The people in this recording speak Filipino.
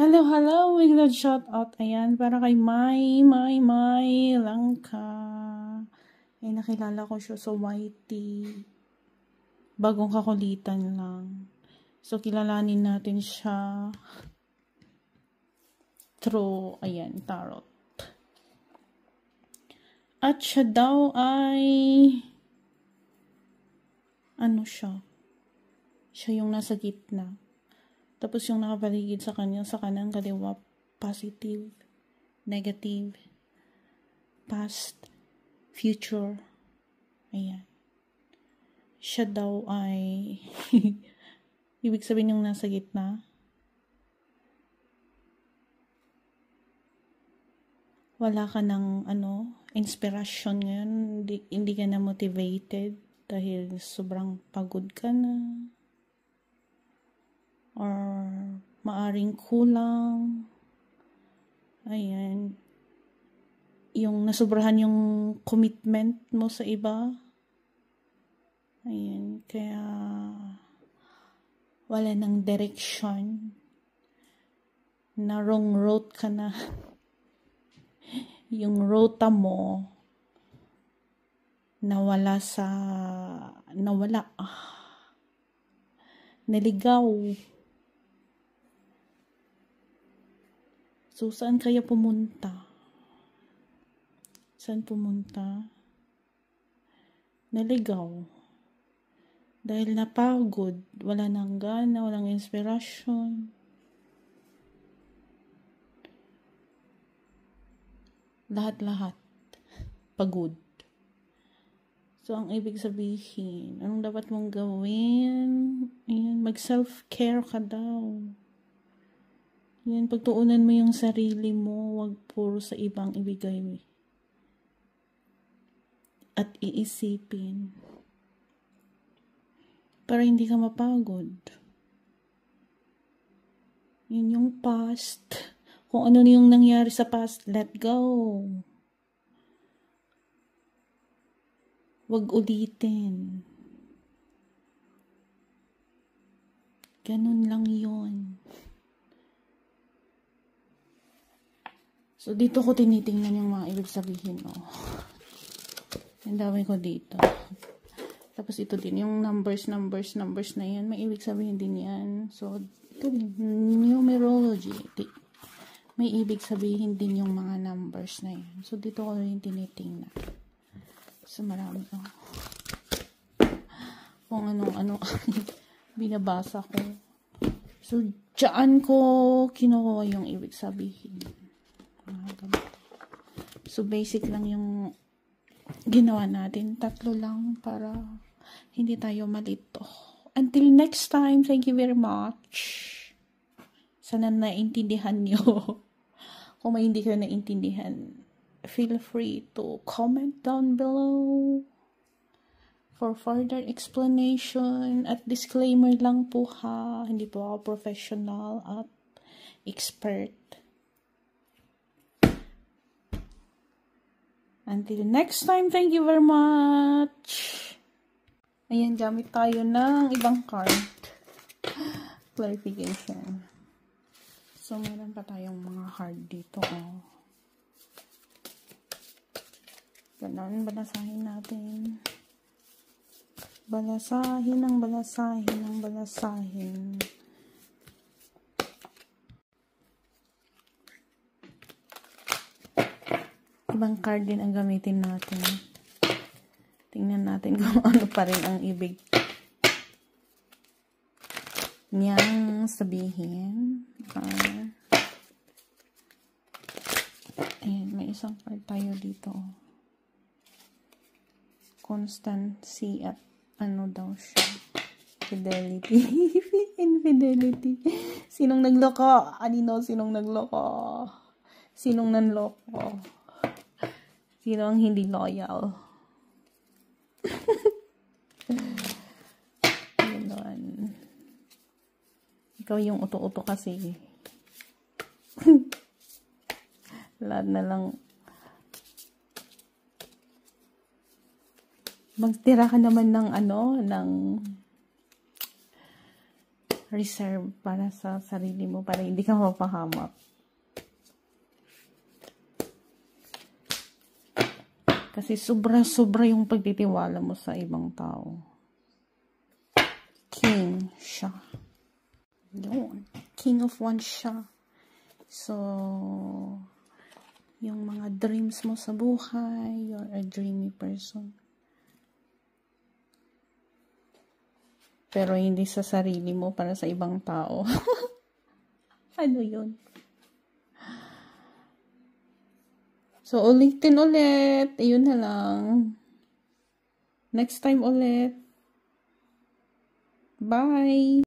Hello, hello, Wiglod shout out. Ayan, para kay May Langka. Ay, nakilala ko siya sa YT. Bagong kakulitan lang. So, kilalanin natin siya through, ayan, tarot. At siya daw ay, ano siya? Siya yung nasa gitna. Tapos yung nakapaligid sa kanya, sa kanang kaliwa, positive, negative, past, future. Ayan. Siya daw ay, ibig sabihin yung nasa gitna. Wala ka ng, inspiration ngayon. Hindi ka na motivated dahil sobrang pagod ka na. Or maaring kulang. Ayan. Yung nasubrahan yung commitment mo sa iba. Ayan. Kaya wala ng direction. Na wrong road ka na. Yung rota mo nawala. Naligaw. So, saan kaya pumunta? Saan pumunta? Naligaw. Dahil napagod, wala nang gana, walang inspiration. Lahat-lahat. Pagod. So, ang ibig sabihin, anong dapat mong gawin? Ayan, mag-self-care ka daw. Yan, pagtuunan mo yung sarili mo, wag puro sa ibang ibigay mo. At iisipin. Para hindi ka mapagod. Yun yung past. Kung ano yung nangyari sa past, let go. Wag ulitin. Ganun lang yun. So, dito ko tinitingnan yung mga ibig sabihin, Ang dami ko dito. Tapos ito din, yung numbers na yan. May ibig sabihin din yan. So, ito din, numerology. May ibig sabihin din yung mga numbers na yan. So, dito ko rin tinitingnan. So, marami ko. Kung ano binabasa ko. So, dyan ko kinukuha yung ibig sabihin. So, basic lang yung ginawa natin. 3 lang para hindi tayo malito. Until next time, thank you very much. Sana naintindihan nyo. Kung may hindi ka naintindihan, feel free to comment down below for further explanation. At disclaimer lang po ha, hindi po ako professional at expert. Until next time, thank you very much. Ayan, gamit tayo ng ibang card. Clarification. So, meron pa tayong mga card dito, Ganon, balasahin natin. Balasahin. Ibang card din ang gamitin natin. Tingnan natin kung ano pa rin ang ibig niyang sabihin. Ayan, may isang card tayo dito. Constancy at ano daw siya? Fidelity. Infidelity. Sinong nagloko? Sinong nagloko? Sinong nanloko? Sino ang hindi loyal? Ganon. Ikaw yung uto-uto kasi. Lahat na lang. Magtira ka naman ng reserve para sa sarili mo, para hindi ka mapahamak. Kasi sobra-sobra yung pagtitiwala mo sa ibang tao. King siya. Yun. King of Wands siya. So, yung mga dreams mo sa buhay, you're a dreamy person. Pero hindi sa sarili mo, para sa ibang tao. Ano yun? So, ulitin ulit. Ayun na lang. Next time ulit. Bye!